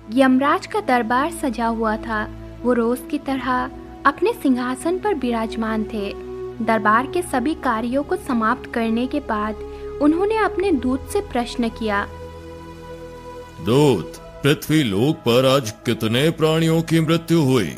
यमराज का दरबार सजा हुआ था। वो रोज की तरह अपने सिंहासन पर विराजमान थे। दरबार के सभी कार्यों को समाप्त करने के बाद उन्होंने अपने दूत से प्रश्न किया। दूत, पृथ्वी लोक पर आज कितने प्राणियों की मृत्यु हुई?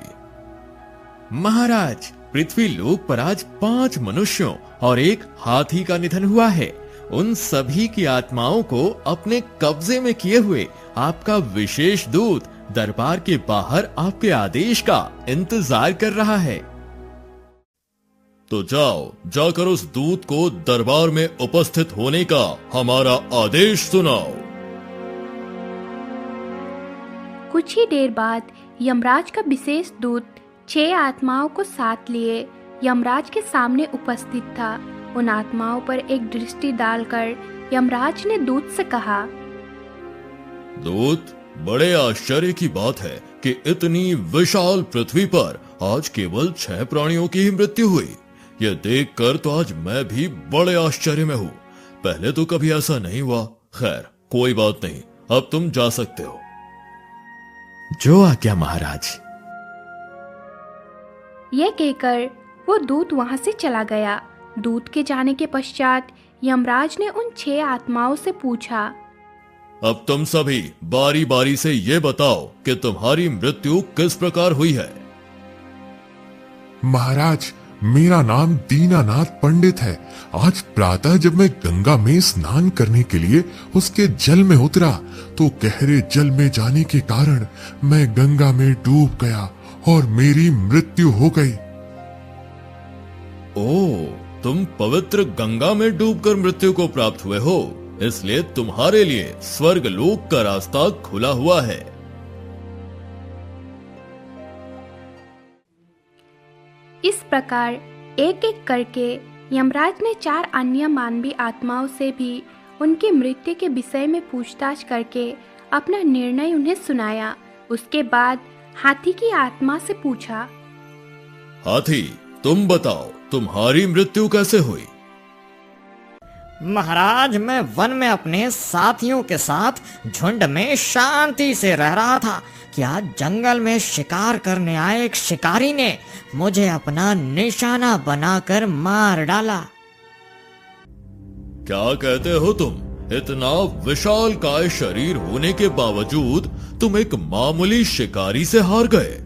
महाराज, पृथ्वी लोक पर आज 5 मनुष्यों और एक हाथी का निधन हुआ है। उन सभी की आत्माओं को अपने कब्जे में किए हुए आपका विशेष दूत दरबार के बाहर आपके आदेश का इंतजार कर रहा है। तो जाओ, जाकर उस दूत को दरबार में उपस्थित होने का हमारा आदेश सुनाओ। कुछ ही देर बाद यमराज का विशेष दूत 6 आत्माओं को साथ लिए यमराज के सामने उपस्थित था। उन आत्माओं पर एक दृष्टि डालकर यमराज ने दूत से कहा। दूत, बड़े आश्चर्य की बात है कि इतनी विशाल पृथ्वी पर आज केवल 6 प्राणियों की ही मृत्यु हुई। यह देखकर तो आज मैं भी बड़े आश्चर्य में हूँ। पहले तो कभी ऐसा नहीं हुआ। खैर, कोई बात नहीं, अब तुम जा सकते हो। जो आज्ञा महाराज। यह कहकर वो दूत वहां से चला गया। दूत के जाने के पश्चात यमराज ने उन 6 आत्माओं से पूछा। अब तुम सभी बारी बारी से ये बताओ कि तुम्हारी मृत्यु किस प्रकार हुई है। महाराज, मेरा नाम दीनानाथ पंडित है। आज प्रातः जब मैं गंगा में स्नान करने के लिए उसके जल में उतरा तो गहरे जल में जाने के कारण मैं गंगा में डूब गया और मेरी मृत्यु हो गई। ओह, तुम पवित्र गंगा में डूबकर मृत्यु को प्राप्त हुए हो, इसलिए तुम्हारे लिए स्वर्ग लोक का रास्ता खुला हुआ है। इस प्रकार एक एक करके यमराज ने 4 अन्य मानवीय आत्माओं से भी उनकी मृत्यु के विषय में पूछताछ करके अपना निर्णय उन्हें सुनाया। उसके बाद हाथी की आत्मा से पूछा। हाथी, तुम बताओ, तुम्हारी मृत्यु कैसे हुई? महाराज, मैं वन में अपने साथियों के साथ झुंड में शांति से रह रहा था कि आज जंगल में शिकार करने आए एक शिकारी ने मुझे अपना निशाना बनाकर मार डाला। क्या कहते हो तुम? इतना विशाल काय शरीर होने के बावजूद तुम एक मामूली शिकारी से हार गए।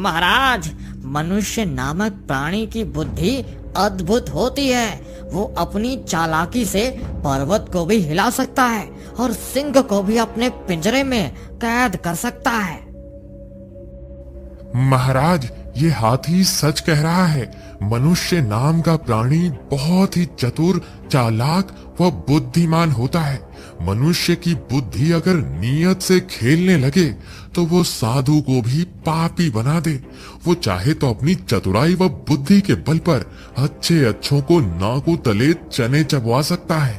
महाराज, मनुष्य नामक प्राणी की बुद्धि अद्भुत होती है। वो अपनी चालाकी से पर्वत को भी हिला सकता है और सिंह को भी अपने पिंजरे में कैद कर सकता है। महाराज, ये हाथी सच कह रहा है। मनुष्य नाम का प्राणी बहुत ही चतुर, चालाक व बुद्धिमान होता है। मनुष्य की बुद्धि अगर नियत से खेलने लगे तो वो साधु को भी पापी बना दे। वो चाहे तो अपनी चतुराई व बुद्धि के बल पर अच्छे अच्छों को नाकू तले चने चबवा सकता है।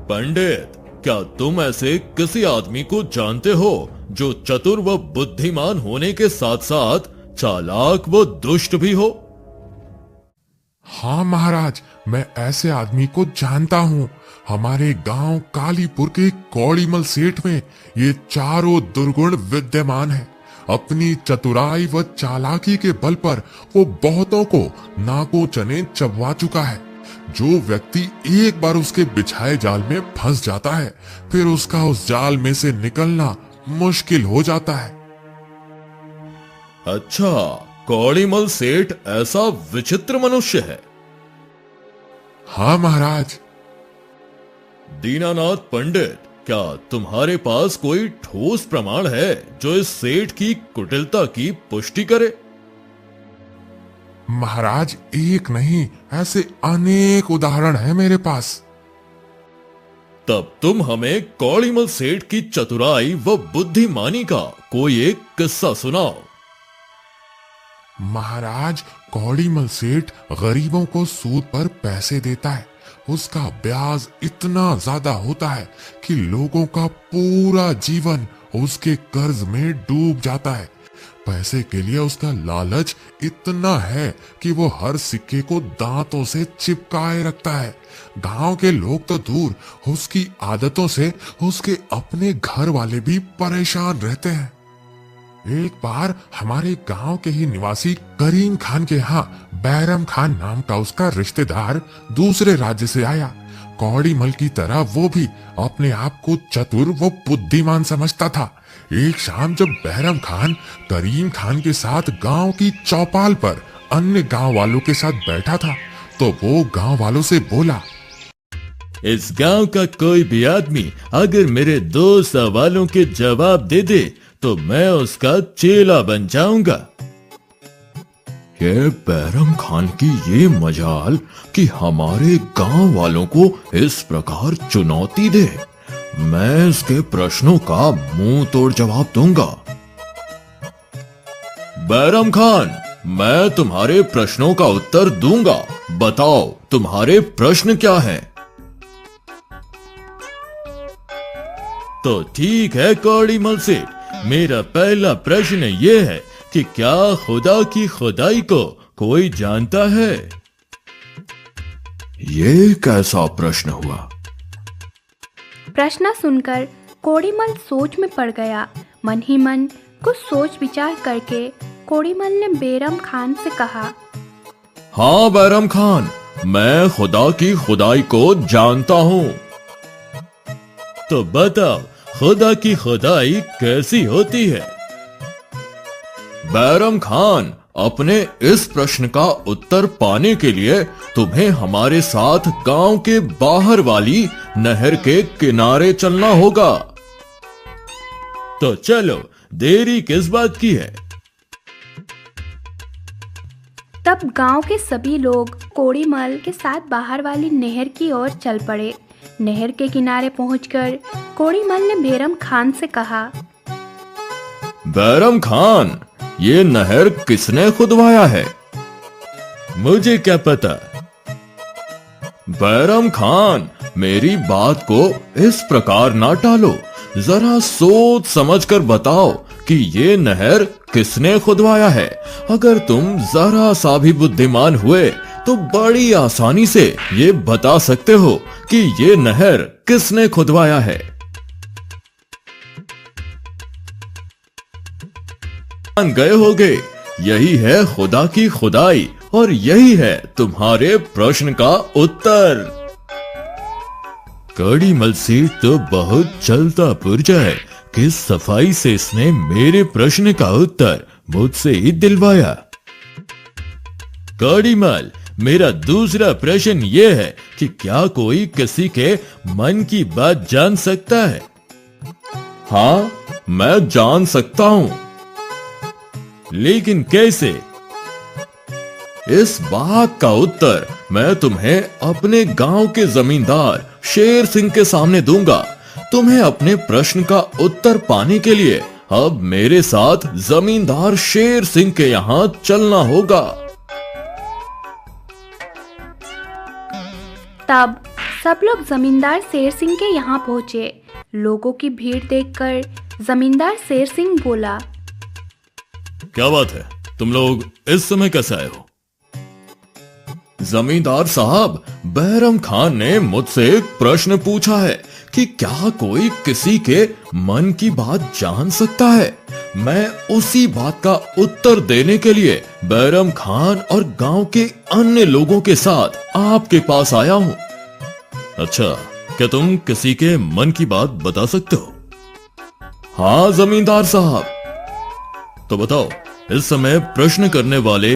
पंडित, क्या तुम ऐसे किसी आदमी को जानते हो जो चतुर व बुद्धिमान होने के साथ साथ चालाक व दुष्ट भी हो? हाँ महाराज, मैं ऐसे आदमी को जानता हूँ। हमारे गांव कालीपुर के कौड़ीमल सेठ में ये चारों दुर्गुण विद्यमान है। अपनी चतुराई व चालाकी के बल पर वो बहुतों को नाको चने चबवा चुका है। जो व्यक्ति एक बार उसके बिछाए जाल में फंस जाता है, फिर उसका उस जाल में से निकलना मुश्किल हो जाता है। अच्छा, कौड़ीमल सेठ ऐसा विचित्र मनुष्य है? हाँ महाराज। दीनानाथ पंडित, क्या तुम्हारे पास कोई ठोस प्रमाण है जो इस सेठ की कुटिलता की पुष्टि करे? महाराज, एक नहीं, ऐसे अनेक उदाहरण है मेरे पास। तब तुम हमें कौड़ीमल सेठ की चतुराई व बुद्धिमानी का कोई एक किस्सा सुनाओ। महाराज, कौड़ीमल सेठ गरीबों को सूद पर पैसे देता है। उसका ब्याज इतना ज्यादा होता है कि लोगों का पूरा जीवन उसके कर्ज में डूब जाता है। पैसे के लिए उसका लालच इतना है कि वो हर सिक्के को दांतों से चिपकाए रखता है। गांव के लोग तो दूर, उसकी आदतों से उसके अपने घर वाले भी परेशान रहते हैं। एक बार हमारे गांव के ही निवासी करीम खान के यहाँ बैरम खान नाम का उसका रिश्तेदार दूसरे राज्य से आया। कौड़ी मल की तरह वो भी अपने आप को चतुर व बुद्धिमान समझता था। एक शाम जब बैरम खान करीम खान के साथ गांव की चौपाल पर अन्य गांव वालों के साथ बैठा था तो वो गांव वालों से बोला, इस गांव का कोई भी आदमी अगर मेरे 2 सवालों के जवाब दे दे तो मैं उसका चेला बन जाऊंगा। ये बैरम खान की ये मजाल कि हमारे गांव वालों को इस प्रकार चुनौती दे। मैं इसके प्रश्नों का मुंह तोड़ जवाब दूंगा। बैरम खान, मैं तुम्हारे प्रश्नों का उत्तर दूंगा। बताओ तुम्हारे प्रश्न क्या हैं? तो ठीक है कौड़ी मल सेठ, मेरा पहला प्रश्न ये है कि क्या खुदा की खुदाई को कोई जानता है? ये कैसा प्रश्न हुआ? प्रश्न सुनकर कौड़ीमल सोच में पड़ गया। मन ही मन कुछ सोच विचार करके कौड़ीमल ने बैरम खान से कहा, हाँ बैरम खान, मैं खुदा की खुदाई को जानता हूँ। तो बताओ खुदा की खुदाई कैसी होती है? बैरम खान, अपने इस प्रश्न का उत्तर पाने के लिए तुम्हें हमारे साथ गांव के बाहर वाली नहर के किनारे चलना होगा। तो चलो, देरी किस बात की है? तब गांव के सभी लोग कौड़ीमल के साथ बाहर वाली नहर की ओर चल पड़े। नहर के किनारे पहुंचकर कौड़ीमल ने बैरम खान से कहा, बैरम खान, ये नहर किसने खुदवाया है? मुझे क्या पता। बैरम खान, मेरी बात को इस प्रकार ना टालो, जरा सोच समझकर बताओ कि ये नहर किसने खुदवाया है। अगर तुम जरा सा भी बुद्धिमान हुए तो बड़ी आसानी से ये बता सकते हो कि ये नहर किसने खुदवाया है। गए होगे, यही है खुदा की खुदाई और यही है तुम्हारे प्रश्न का उत्तर। कौड़ीमल सेठ तो बहुत चलता पुर्जा है कि सफाई से इसने मेरे प्रश्न का उत्तर मुझसे ही दिलवाया। कौड़ीमल, मेरा दूसरा प्रश्न यह है कि क्या कोई किसी के मन की बात जान सकता है? हाँ, मैं जान सकता हूं। लेकिन कैसे? इस बात का उत्तर मैं तुम्हें अपने गांव के जमींदार शेर सिंह के सामने दूंगा। तुम्हें अपने प्रश्न का उत्तर पाने के लिए अब मेरे साथ जमींदार शेर सिंह के यहाँ चलना होगा। तब सब लोग जमींदार शेर सिंह के यहाँ पहुंचे। लोगों की भीड़ देखकर जमींदार शेर सिंह बोला, क्या बात है, तुम लोग इस समय कैसे आए हो? जमींदार साहब, बैरम खान ने मुझसे एक प्रश्न पूछा है कि क्या कोई किसी के मन की बात जान सकता है। मैं उसी बात का उत्तर देने के लिए बैरम खान और गांव के अन्य लोगों के साथ आपके पास आया हूं। अच्छा, क्या तुम किसी के मन की बात बता सकते हो? हाँ जमींदार साहब। तो बताओ, इस समय प्रश्न करने वाले